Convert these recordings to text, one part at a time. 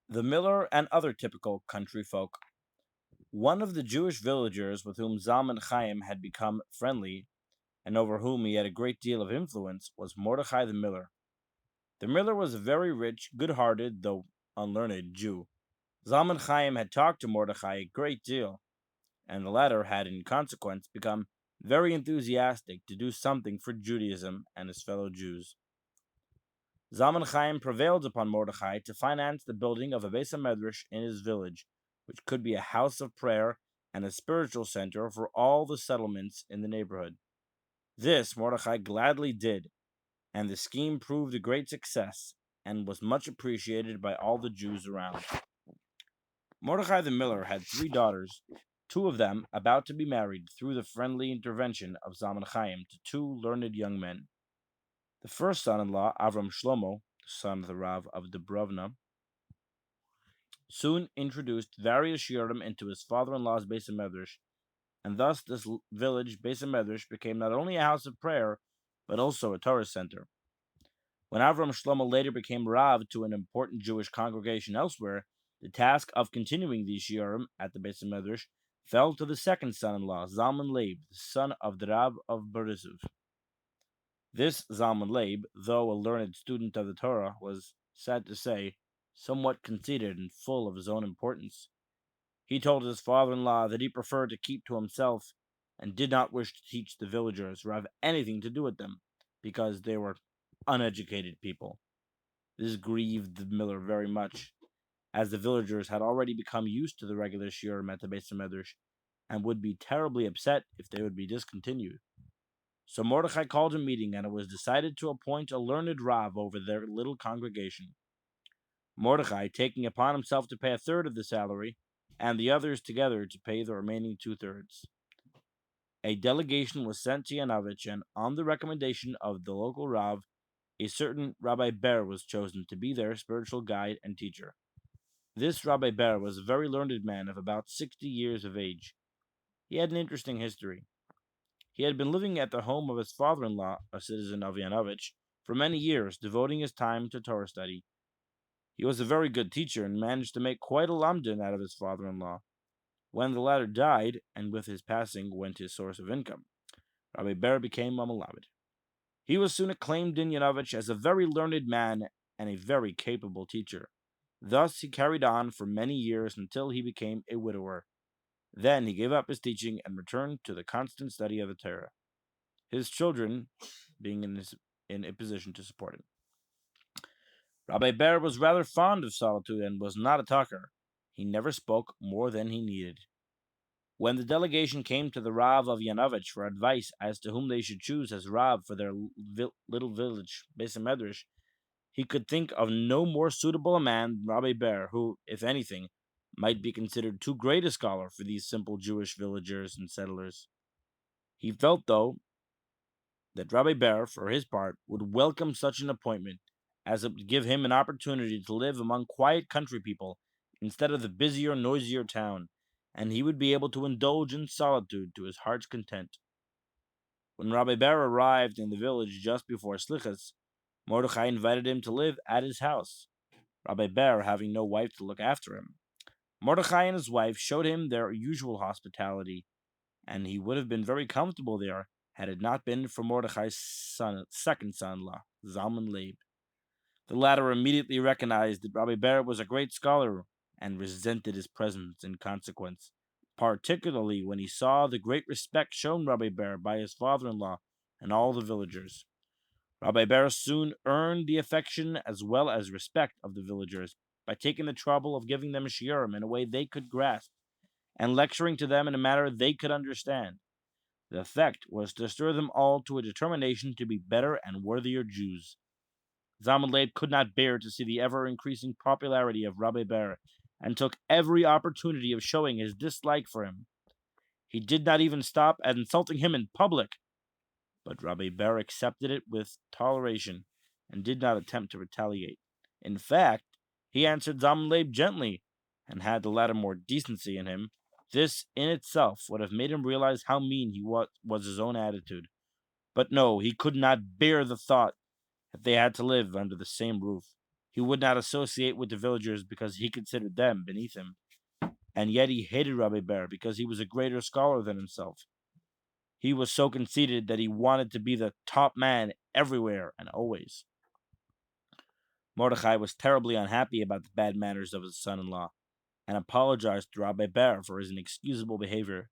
The miller and other typical country folk. One of the Jewish villagers with whom Zalman Chaim had become friendly, and over whom he had a great deal of influence, was Mordechai the miller. The miller was a very rich, good-hearted, though unlearned Jew. Zalman Chaim had talked to Mordechai a great deal, and the latter had in consequence become very enthusiastic to do something for Judaism and his fellow Jews. Zalman Chaim prevailed upon Mordechai to finance the building of a Beis HaMedrash in his village, which could be a house of prayer and a spiritual center for all the settlements in the neighborhood. This Mordechai gladly did, and the scheme proved a great success and was much appreciated by all the Jews around. Mordechai the miller had 3 daughters, two of them about to be married through the friendly intervention of Zalman Chaim to two learned young men. The first son-in-law, Avram Shlomo, the son of the Rav of Dubrovna, soon introduced various shiurim into his father-in-law's Beis HaMedrash, and thus this village Beis HaMedrash became not only a house of prayer, but also a Torah center. When Avram Shlomo later became Rav to an important Jewish congregation elsewhere, the task of continuing these shiurim at the Beis HaMedrash fell to the second son-in-law, Zalman Leib, the son of the Rav of Berezov. This Zalman Leib, though a learned student of the Torah, was, sad to say, somewhat conceited and full of his own importance. He told his father-in-law that he preferred to keep to himself and did not wish to teach the villagers or have anything to do with them, because they were uneducated people. This grieved the miller very much, as the villagers had already become used to the regular shiurim at the Beis HaMedrash, and would be terribly upset if they would be discontinued. So Mordechai called a meeting, and it was decided to appoint a learned Rav over their little congregation. Mordechai taking upon himself to pay a third of the salary, and the others together to pay the remaining 2/3. A delegation was sent to Yanovich, and on the recommendation of the local Rav, a certain Rabbi Ber was chosen to be their spiritual guide and teacher. This Rabbi Ber was a very learned man of about 60 years of age. He had an interesting history. He had been living at the home of his father-in-law, a citizen of Yanovich, for many years, devoting his time to Torah study. He was a very good teacher and managed to make quite a lamdan out of his father-in-law. When the latter died, and with his passing went his source of income, Rabbi Ber became a Malamed. He was soon acclaimed in Yanovich as a very learned man and a very capable teacher. Thus he carried on for many years until he became a widower. Then he gave up his teaching and returned to the constant study of the Torah, his children being in a position to support him. Rabbi Ber was rather fond of solitude and was not a talker. He never spoke more than he needed. When the delegation came to the Rav of Yanovich for advice as to whom they should choose as Rav for their little village, Beis HaMedrash, he could think of no more suitable a man than Rabbi Ber, who, if anything, might be considered too great a scholar for these simple Jewish villagers and settlers. He felt, though, that Rabbi Ber, for his part, would welcome such an appointment, as it would give him an opportunity to live among quiet country people instead of the busier, noisier town, and he would be able to indulge in solitude to his heart's content. When Rabbi Ber arrived in the village just before Slichas, Mordechai invited him to live at his house, Rabbi Ber having no wife to look after him. Mordechai and his wife showed him their usual hospitality, and he would have been very comfortable there had it not been for Mordechai's second son-in-law, Zalman Leib. The latter immediately recognized that Rabbi Ber was a great scholar and resented his presence in consequence, particularly when he saw the great respect shown Rabbi Ber by his father-in-law and all the villagers. Rabbi Ber soon earned the affection as well as respect of the villagers by taking the trouble of giving them shiurim in a way they could grasp, and lecturing to them in a manner they could understand. The effect was to stir them all to a determination to be better and worthier Jews. Zalman Leib could not bear to see the ever-increasing popularity of Rabbi Ber, and took every opportunity of showing his dislike for him. He did not even stop at insulting him in public, but Rabbi Ber accepted it with toleration and did not attempt to retaliate. In fact, he answered Zalman Leib gently, and had the latter more decency in him, this in itself would have made him realize how mean was his own attitude. But no, he could not bear the thought that they had to live under the same roof. He would not associate with the villagers because he considered them beneath him, and yet he hated Rabbi Ber because he was a greater scholar than himself. He was so conceited that he wanted to be the top man everywhere and always. Mordechai was terribly unhappy about the bad manners of his son-in-law, and apologized to Rabbi Ber for his inexcusable behavior.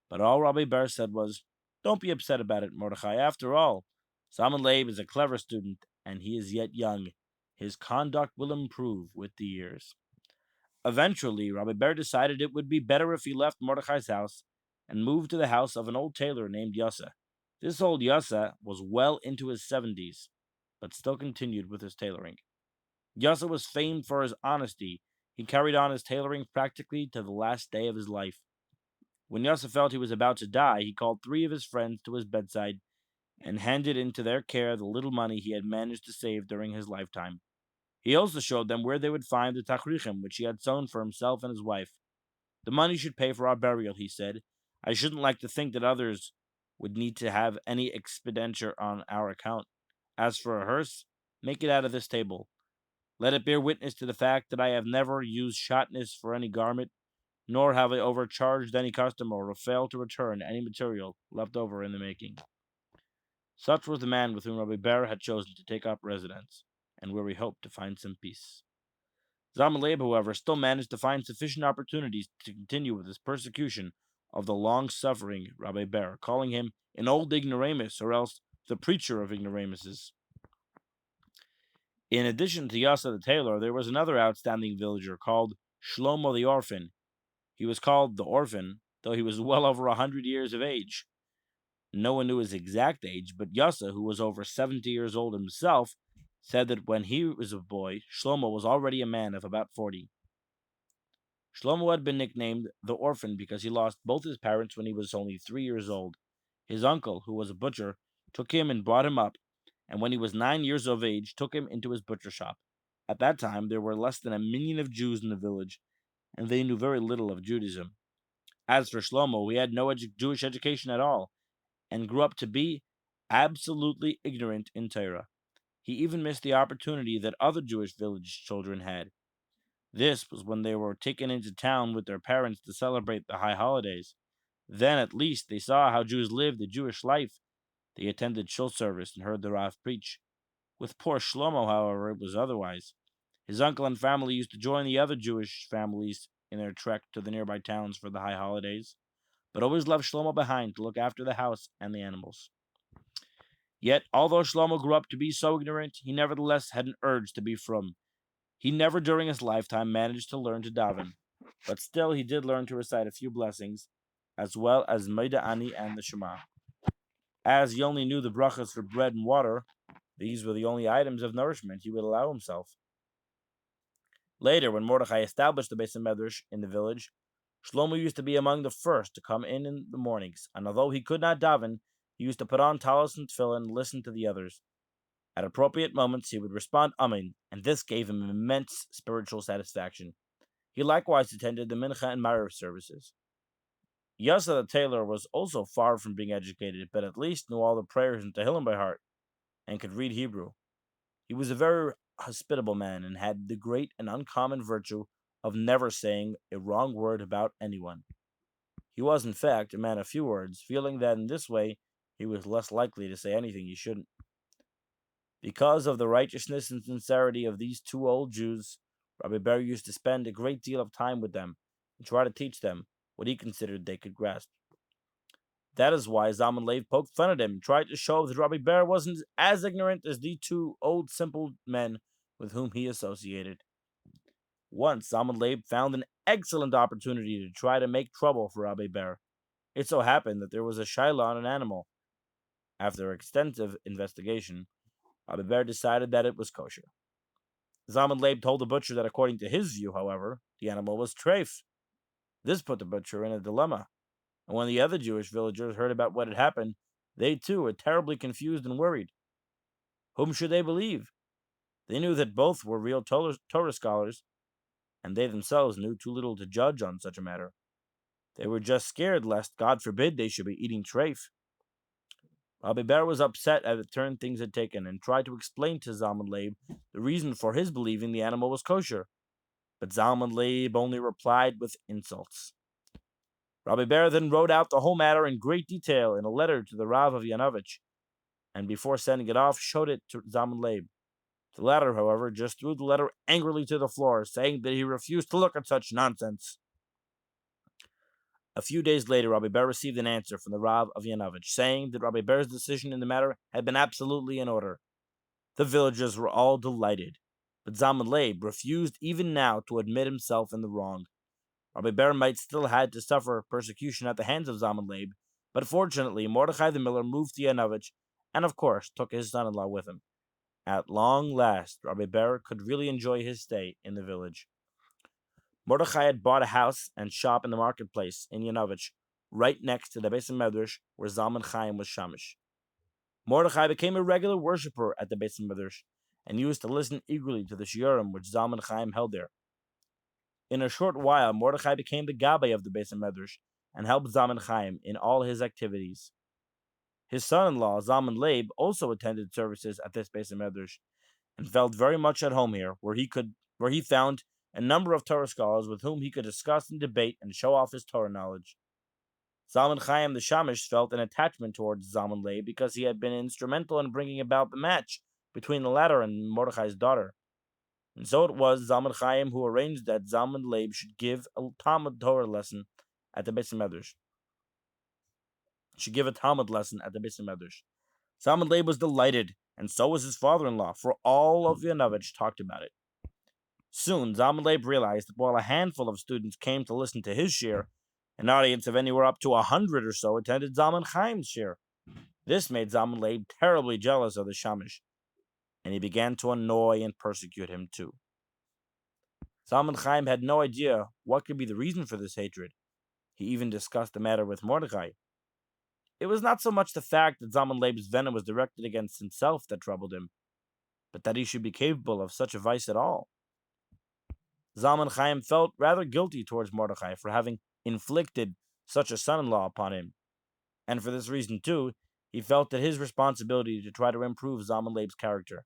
But all Rabbi Ber said was, "Don't be upset about it, Mordechai. After all, Zalman Leib is a clever student, and he is yet young. His conduct will improve with the years." Eventually, Rabbi Ber decided it would be better if he left Mordechai's house and moved to the house of an old tailor named Yossa. This old Yossa was well into his 70s, but still continued with his tailoring. Yossa was famed for his honesty. He carried on his tailoring practically to the last day of his life. When Yossa felt he was about to die, he called 3 of his friends to his bedside and handed into their care the little money he had managed to save during his lifetime. He also showed them where they would find the tachrichim which he had sown for himself and his wife. "The money should pay for our burial," he said. "I shouldn't like to think that others would need to have any expenditure on our account. As for a hearse, make it out of this table. Let it bear witness to the fact that I have never used shatnez for any garment, nor have I overcharged any customer or failed to return any material left over in the making." Such was the man with whom Rabbi Ber had chosen to take up residence, and where he hoped to find some peace. Zalman Leib, however, still managed to find sufficient opportunities to continue with his persecution of the long-suffering Rabbi Ber, calling him an old ignoramus, or else the preacher of ignoramuses. In addition to Yasa the tailor, there was another outstanding villager called Shlomo the orphan. He was called the orphan, though he was well over 100 years of age. No one knew his exact age, but Yasa, who was over 70 years old himself, said that when he was a boy, Shlomo was already a man of about 40. Shlomo had been nicknamed the orphan because he lost both his parents when he was only 3 years old. His uncle, who was a butcher, took him and brought him up, and when he was 9 years of age, took him into his butcher shop. At that time, there were less than 1 million of Jews in the village, and they knew very little of Judaism. As for Shlomo, he had no Jewish education at all, and grew up to be absolutely ignorant in Torah. He even missed the opportunity that other Jewish village children had. This was when they were taken into town with their parents to celebrate the high holidays. Then at least they saw how Jews lived the Jewish life. They attended shul service and heard the Rav preach. With poor Shlomo, however, it was otherwise. His uncle and family used to join the other Jewish families in their trek to the nearby towns for the high holidays, but always left Shlomo behind to look after the house and the animals. Yet, although Shlomo grew up to be so ignorant, he nevertheless had an urge to be frum. He never during his lifetime managed to learn to daven, but still he did learn to recite a few blessings, as well as Maida Ani and the Shema. As he only knew the brachas for bread and water, these were the only items of nourishment he would allow himself. Later, when Mordechai established the Beis Medrash in the village, Shlomo used to be among the first to come in the mornings, and although he could not daven, he used to put on talis and tefillin and listen to the others. At appropriate moments, he would respond Amen, and this gave him immense spiritual satisfaction. He likewise attended the Mincha and Maariv services. Yasa the tailor was also far from being educated, but at least knew all the prayers in Tehillim by heart, and could read Hebrew. He was a very hospitable man, and had the great and uncommon virtue of never saying a wrong word about anyone. He was, in fact, a man of few words, feeling that in this way he was less likely to say anything he shouldn't. Because of the righteousness and sincerity of these 2 old Jews, Rabbi Ber used to spend a great deal of time with them and try to teach them what he considered they could grasp. That is why Zalman Leib poked fun at him and tried to show that Rabbi Ber wasn't as ignorant as the 2 old simple men with whom he associated. Once, Zalman Leib found an excellent opportunity to try to make trouble for Rabbi Ber. It so happened that there was a shaila on an animal. After extensive investigation, Rabbi Ber decided that it was kosher. Zalman Leib told the butcher that according to his view, however, the animal was treif. This put the butcher in a dilemma, and when the other Jewish villagers heard about what had happened, they too were terribly confused and worried. Whom should they believe? They knew that both were real Torah scholars, and they themselves knew too little to judge on such a matter. They were just scared lest, God forbid, they should be eating treif. Rabbi Ber was upset at the turn things had taken and tried to explain to Zalman Leib the reason for his believing the animal was kosher, but Zalman Leib only replied with insults. Rabbi Ber then wrote out the whole matter in great detail in a letter to the Rav of Yanovich, and before sending it off, showed it to Zalman Leib. The latter, however, just threw the letter angrily to the floor, saying that he refused to look at such nonsense. A few days later, Rabbi Ber received an answer from the Rav of Yanovich, saying that Rabbi Ber's decision in the matter had been absolutely in order. The villagers were all delighted, but Zalman Leib refused even now to admit himself in the wrong. Rabbi Ber might still had to suffer persecution at the hands of Zalman Leib, but fortunately Mordechai the miller moved to Yanovich, and of course took his son-in-law with him. At long last, Rabbi Ber could really enjoy his stay in the village. Mordechai had bought a house and shop in the marketplace in Yanovich, right next to the Beis Medrash where Zalman Chaim was shamish. Mordechai became a regular worshipper at the Beis Medrash and used to listen eagerly to the shiurim which Zalman Chaim held there. In a short while, Mordechai became the gabbai of the Beis Medrash and helped Zalman Chaim in all his activities. His son-in-law, Zalman Leib, also attended services at this Beis Medrash and felt very much at home here, where he found a number of Torah scholars with whom he could discuss and debate and show off his Torah knowledge. Zalman Chaim the Shamish felt an attachment towards Zalman Leib because he had been instrumental in bringing about the match between the latter and Mordechai's daughter. And so it was Zalman Chaim who arranged that Zalman Leib should give a Talmud Torah lesson at the Beis Medrash. Zalman Leib was delighted, and so was his father-in-law, for all of Yanovich talked about it. Soon, Zalman Leib realized that while a handful of students came to listen to his shiur, an audience of anywhere up to 100 or so attended Zalman Chaim's shiur. This made Zalman Leib terribly jealous of the Shamish, and he began to annoy and persecute him too. Zalman Chaim had no idea what could be the reason for this hatred. He even discussed the matter with Mordechai. It was not so much the fact that Zalman Leib's venom was directed against himself that troubled him, but that he should be capable of such a vice at all. Zalman Chaim felt rather guilty towards Mordechai for having inflicted such a son-in-law upon him, and for this reason too, he felt it his responsibility to try to improve Zalman Leib's character.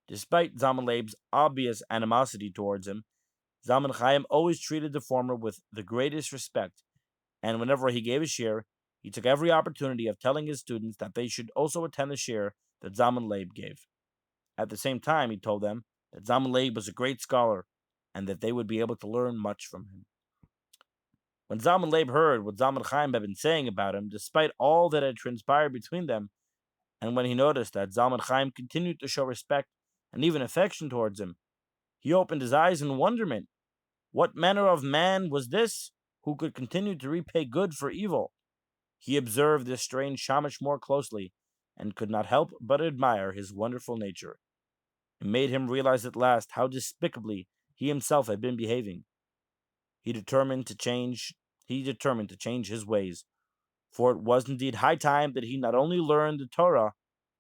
Despite Zalman Leib's obvious animosity towards him, Zalman Chaim always treated the former with the greatest respect, and whenever he gave a shiur, he took every opportunity of telling his students that they should also attend the shiur that Zalman Leib gave. At the same time, he told them that Zalman Leib was a great scholar, and that they would be able to learn much from him. When Zalman Leib heard what Zalman Chaim had been saying about him, despite all that had transpired between them, and when he noticed that Zalman Chaim continued to show respect and even affection towards him, he opened his eyes in wonderment. What manner of man was this who could continue to repay good for evil? He observed this strange Shamish more closely and could not help but admire his wonderful nature. It made him realize at last how despicably he himself had been behaving. He determined to change his ways, for it was indeed high time that he not only learned the Torah,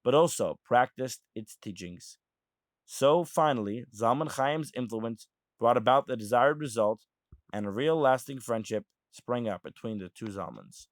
but also practiced its teachings. So finally, Zalman Chaim's influence brought about the desired result, and a real lasting friendship sprang up between the two Zalmans.